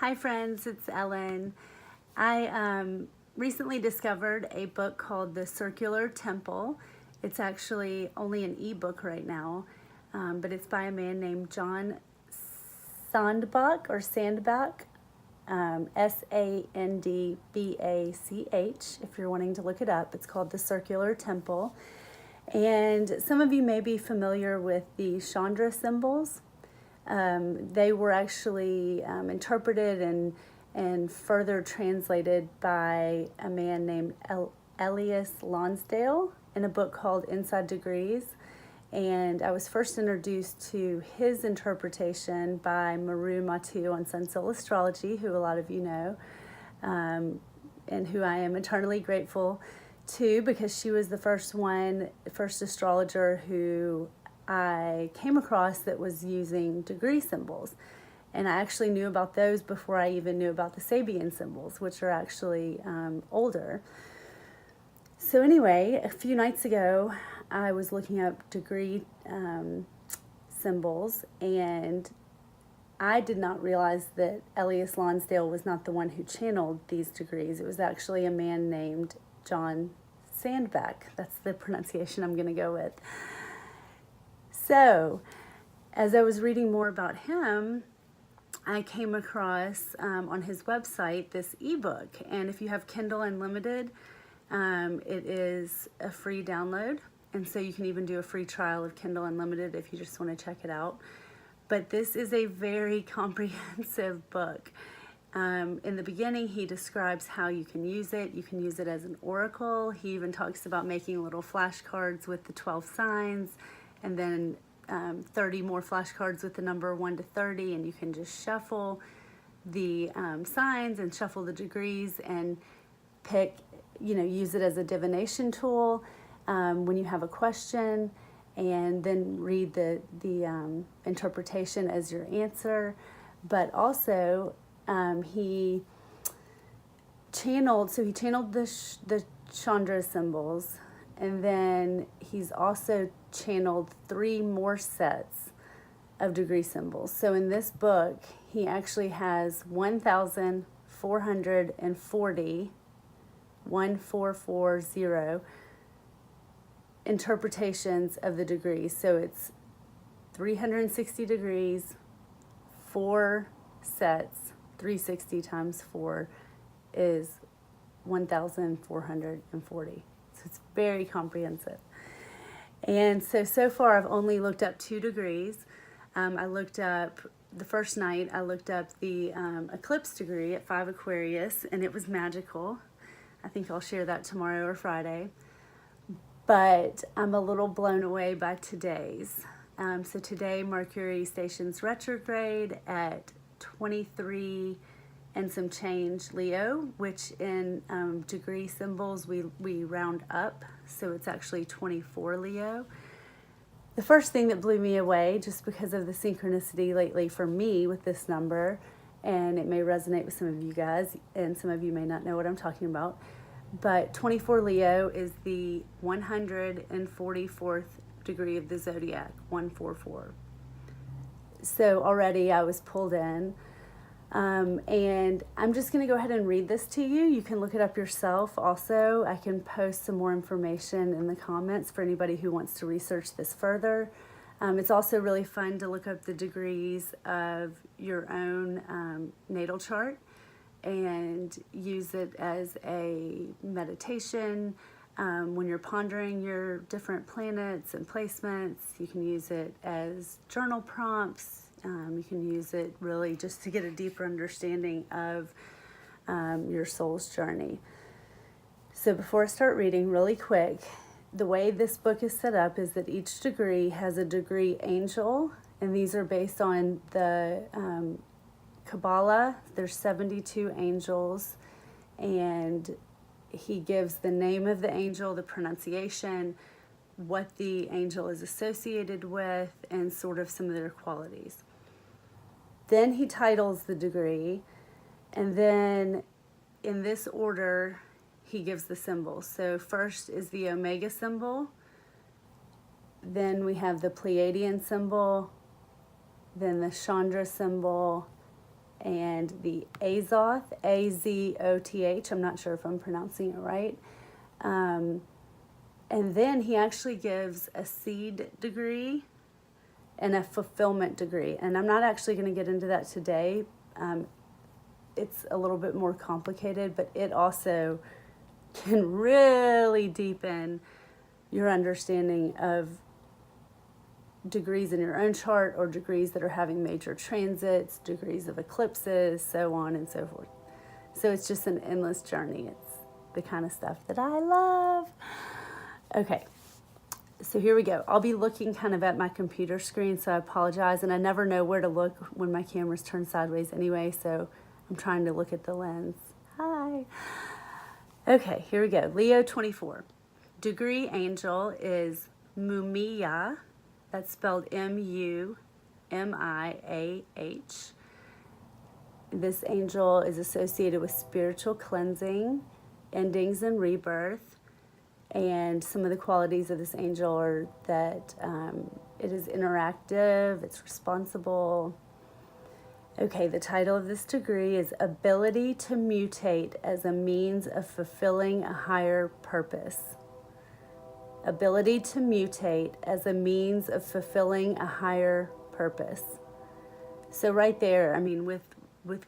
Hi friends, it's Ellen. I recently discovered a book called The Circular Temple. It's actually only an ebook right now, but it's by a man named John Sandbach, Sandbach, if you're wanting to look it up. It's called The Circular Temple. And some of you may be familiar with the Chandra symbols. They were actually interpreted and further translated by a man named Elias Lonsdale in a book called Inside Degrees. And I was first introduced to his interpretation by Maru Matu on Sun Soul Astrology, who a lot of you know, and who I am eternally grateful to, because she was the first astrologer who I came across that was using degree symbols. And I actually knew about those before I even knew about the Sabian symbols, which are actually older. So anyway, a few nights ago, I was looking up degree symbols, and I did not realize that Elias Lonsdale was not the one who channeled these degrees. It was actually a man named John Sandbach. That's the pronunciation I'm going to go with. So, as I was reading more about him, I came across on his website this ebook. And if you have Kindle Unlimited, it is a free download. And so you can even do a free trial of Kindle Unlimited if you just want to check it out. But this is a very comprehensive book. In the beginning, he describes how you can use it. You can use it as an oracle. He even talks about making little flashcards with the 12 signs, and then 30 more flashcards with the number 1 to 30, and you can just shuffle the signs and shuffle the degrees and pick, use it as a divination tool when you have a question, and then read the interpretation as your answer. But also, he channeled the Chandra symbols, and then he's also channeled 3 more sets of degree symbols. So in this book, he actually has 1,440 interpretations of the degrees. So it's 360 degrees, 4 sets, 360 times 4 is 1,440. So it's very comprehensive. And so far I've only looked up 2 degrees. I looked up, the first night, I looked up the eclipse degree at 5 Aquarius, and it was magical. I think I'll share that tomorrow or Friday. But I'm a little blown away by today's. So today Mercury stations retrograde at 23 and some change Leo, which in degree symbols we round up, so it's actually 24 Leo. The first thing that blew me away, just because of the synchronicity lately for me with this number, and it may resonate with some of you guys, and some of you may not know what I'm talking about, but 24 Leo is the 144th degree of the zodiac, 144. So already I was pulled in. And I'm just going to go ahead and read this to you. You can look it up yourself also. I can post some more information in the comments for anybody who wants to research this further. It's also really fun to look up the degrees of your own natal chart and use it as a meditation. When you're pondering your different planets and placements, you can use it as journal prompts. You can use it really just to get a deeper understanding of your soul's journey. So before I start reading, really quick, the way this book is set up is that each degree has a degree angel, and these are based on the Kabbalah. There's 72 angels, and he gives the name of the angel, the pronunciation, what the angel is associated with, and sort of some of their qualities. Then he titles the degree, and then in this order, he gives the symbols. So first is the Omega symbol, then we have the Pleiadian symbol, then the Chandra symbol, and the Azoth, Azoth, I'm not sure if I'm pronouncing it right. And then he actually gives a seed degree and a fulfillment degree. And I'm not actually going to get into that today. It's a little bit more complicated, but it also can really deepen your understanding of degrees in your own chart, or degrees that are having major transits, degrees of eclipses, so on and so forth. So it's just an endless journey. It's the kind of stuff that I love. Okay, so here we go. I'll be looking kind of at my computer screen, so I apologize, and I never know where to look when my camera's turned sideways anyway, so I'm trying to look at the lens. Hi. Okay, here we go. Leo 24. Degree angel is Mumiah. That's spelled Mumiah. This angel is associated with spiritual cleansing, endings, and rebirth. And some of the qualities of this angel are that it is interactive, it's responsible. Okay, the title of this degree is Ability to Mutate as a Means of Fulfilling a Higher Purpose. Ability to mutate as a means of fulfilling a higher purpose. So right there, I mean, with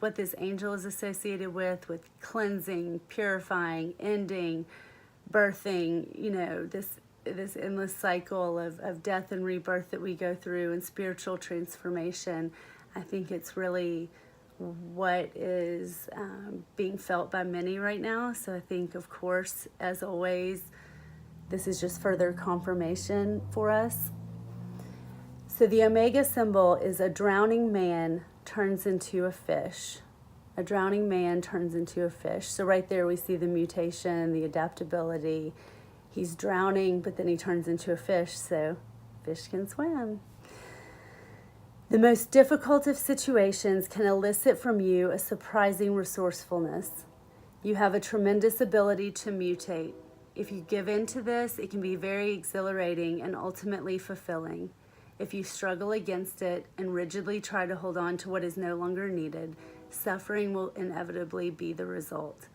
what this angel is associated with cleansing, purifying, ending, birthing, you know, this endless cycle of death and rebirth that we go through, and spiritual transformation, I think it's really what is being felt by many right now. So I think, of course, as always, this is just further confirmation for us. So the Omega symbol is a drowning man turns into a fish. A drowning man turns into a fish. So right there we see the mutation, the adaptability. He's drowning, but then he turns into a fish, so fish can swim. The most difficult of situations can elicit from you a surprising resourcefulness. You have a tremendous ability to mutate. If you give in to this, it can be very exhilarating and ultimately fulfilling. If you struggle against it and rigidly try to hold on to what is no longer needed, suffering will inevitably be the result.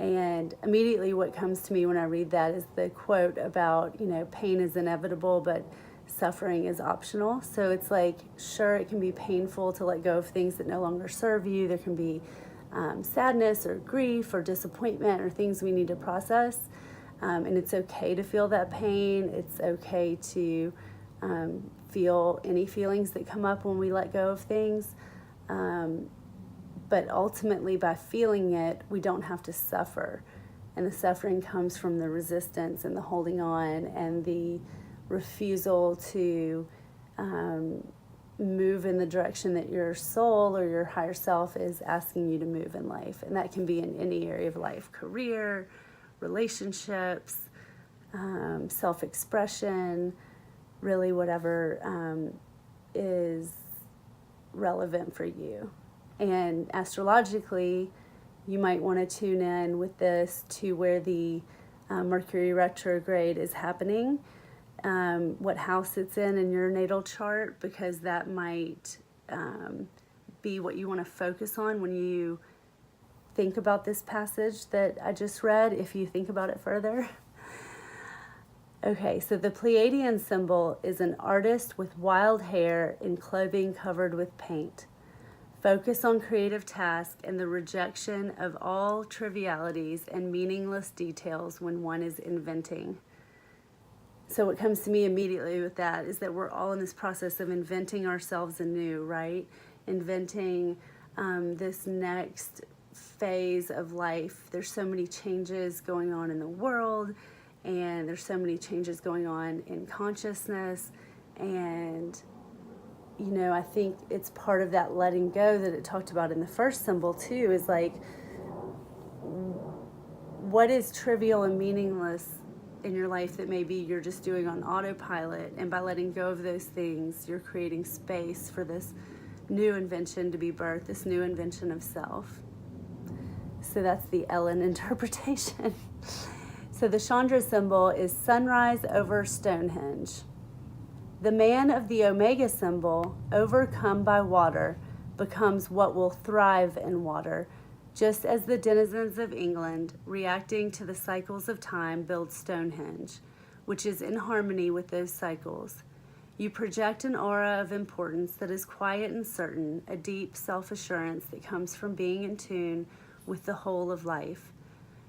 And immediately what comes to me when I read that is the quote about, you know, pain is inevitable, but suffering is optional. So it's like, sure, it can be painful to let go of things that no longer serve you. There can be sadness or grief or disappointment or things we need to process. And it's okay to feel that pain. It's okay to feel any feelings that come up when we let go of things. But ultimately, by feeling it, we don't have to suffer. And the suffering comes from the resistance and the holding on and the refusal to move in the direction that your soul or your higher self is asking you to move in life. And that can be in any area of life: career, relationships, self-expression, really whatever is relevant for you. And astrologically, you might want to tune in with this to where the Mercury retrograde is happening, what house it's in your natal chart, because that might be what you want to focus on when you think about this passage that I just read, if you think about it further. Okay, so the Pleiadian symbol is an artist with wild hair in clothing covered with paint. Focus on creative tasks and the rejection of all trivialities and meaningless details when one is inventing. So what comes to me immediately with that is that we're all in this process of inventing ourselves anew, right? Inventing this next phase of life. There's so many changes going on in the world, and there's so many changes going on in consciousness, and you know, I think it's part of that letting go that it talked about in the first symbol too, is like, what is trivial and meaningless in your life that maybe you're just doing on autopilot, and by letting go of those things, you're creating space for this new invention to be birthed, this new invention of self. So that's the Ellen interpretation. So the Chandra symbol is sunrise over Stonehenge. The man of the Omega symbol, overcome by water, becomes what will thrive in water, just as the denizens of England, reacting to the cycles of time, build Stonehenge, which is in harmony with those cycles. You project an aura of importance that is quiet and certain, a deep self-assurance that comes from being in tune with the whole of life.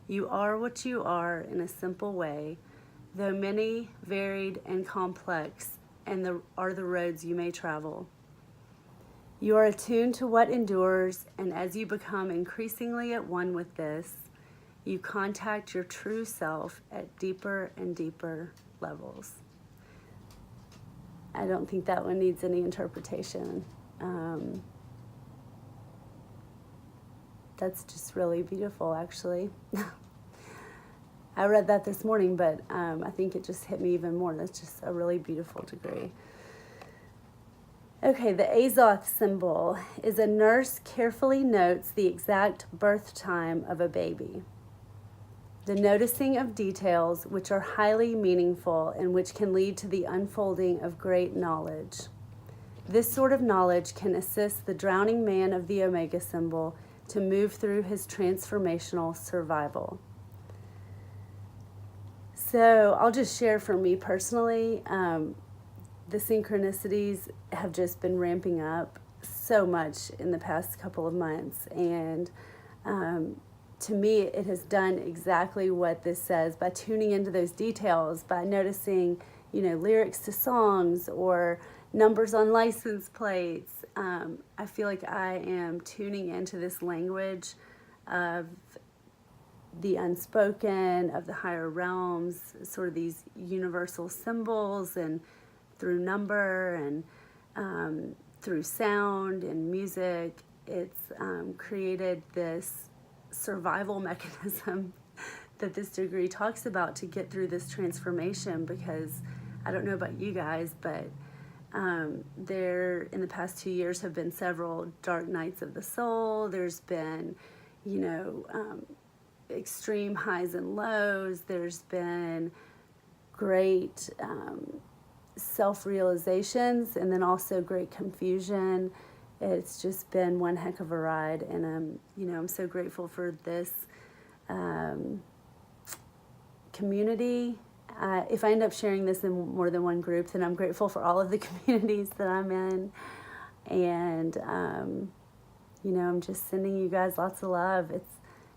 You are what you are in a simple way, though many, varied, and complex, are the roads you may travel. You are attuned to what endures, and as you become increasingly at one with this, you contact your true self at deeper and deeper levels. I don't think that one needs any interpretation. That's just really beautiful, actually. I read that this morning, but I think it just hit me even more. That's just a really beautiful degree. Okay, the Azoth symbol is a nurse carefully notes the exact birth time of a baby. The noticing of details which are highly meaningful and which can lead to the unfolding of great knowledge. This sort of knowledge can assist the drowning man of the Omega symbol to move through his transformational survival. So I'll just share for me personally, the synchronicities have just been ramping up so much in the past couple of months. And to me, it has done exactly what this says by tuning into those details, by noticing, lyrics to songs or numbers on license plates. I feel like I am tuning into this language of the unspoken, of the higher realms, sort of these universal symbols, and through number and through sound and music. It's created this survival mechanism that this degree talks about to get through this transformation, because I don't know about you guys, but there in the past 2 years have been several dark nights of the soul. There's been, extreme highs and lows. There's been great self-realizations, and then also great confusion. It's just been one heck of a ride, and I'm so grateful for this community. If I end up sharing this in more than one group, then I'm grateful for all of the communities that I'm in, and I'm just sending you guys lots of love.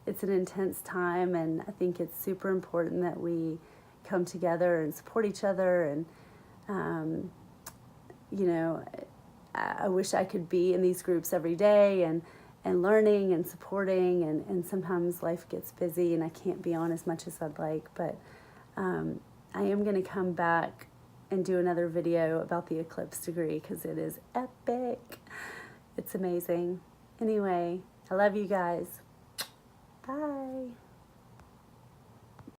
It's an intense time, and I think it's super important that we come together and support each other. And I wish I could be in these groups every day and learning and supporting, and sometimes life gets busy and I can't be on as much as I'd like, but I am going to come back and do another video about the eclipse degree, because it is epic. It's amazing. Anyway, I love you guys. Bye.